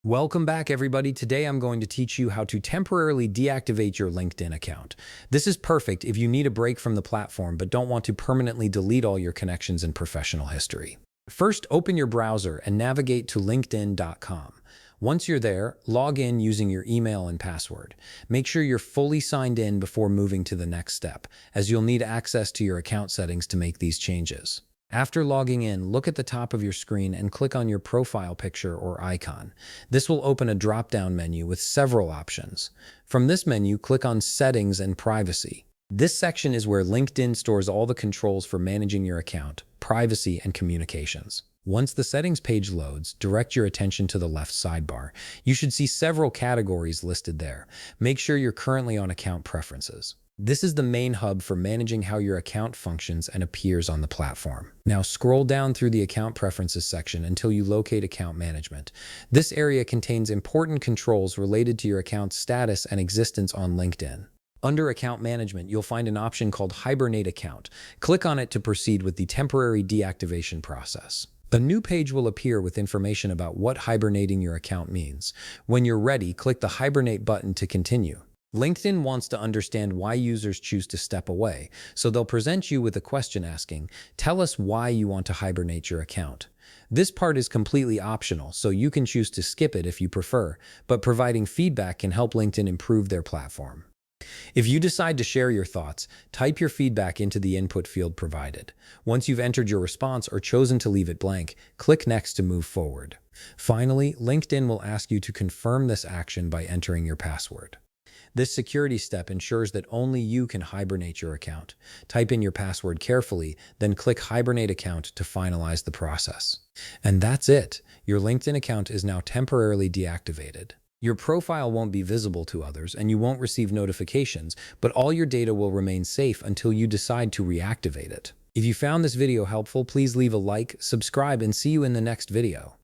Welcome back, everybody. Today I'm going to teach you how to temporarily deactivate your LinkedIn account. This is perfect if you need a break from the platform but don't want to permanently delete all your connections and professional history. First, open your browser and navigate to linkedin.com. Once you're there, log in using your email and password. Make sure you're fully signed in before moving to the next step, as you'll need access to your account settings to make these changes. After logging in, look at the top of your screen and click on your profile picture or icon. This will open a drop-down menu with several options. From this menu, click on Settings and Privacy. This section is where LinkedIn stores all the controls for managing your account, privacy, and communications. Once the settings page loads, direct your attention to the left sidebar. You should see several categories listed there. Make sure you're currently on Account Preferences. This is the main hub for managing how your account functions and appears on the platform. Now scroll down through the Account Preferences section until you locate Account Management. This area contains important controls related to your account's status and existence on LinkedIn. Under Account Management, you'll find an option called Hibernate Account. Click on it to proceed with the temporary deactivation process. A new page will appear with information about what hibernating your account means. When you're ready, click the Hibernate button to continue. LinkedIn wants to understand why users choose to step away, so they'll present you with a question asking, "Tell us why you want to hibernate your account." This part is completely optional, so you can choose to skip it if you prefer, but providing feedback can help LinkedIn improve their platform. If you decide to share your thoughts, type your feedback into the input field provided. Once you've entered your response or chosen to leave it blank, click Next to move forward. Finally, LinkedIn will ask you to confirm this action by entering your password. This security step ensures that only you can hibernate your account. Type in your password carefully, then click Hibernate Account to finalize the process. And that's it. Your LinkedIn account is now temporarily deactivated. Your profile won't be visible to others and you won't receive notifications, but all your data will remain safe until you decide to reactivate it. If you found this video helpful, please leave a like, subscribe, and see you in the next video.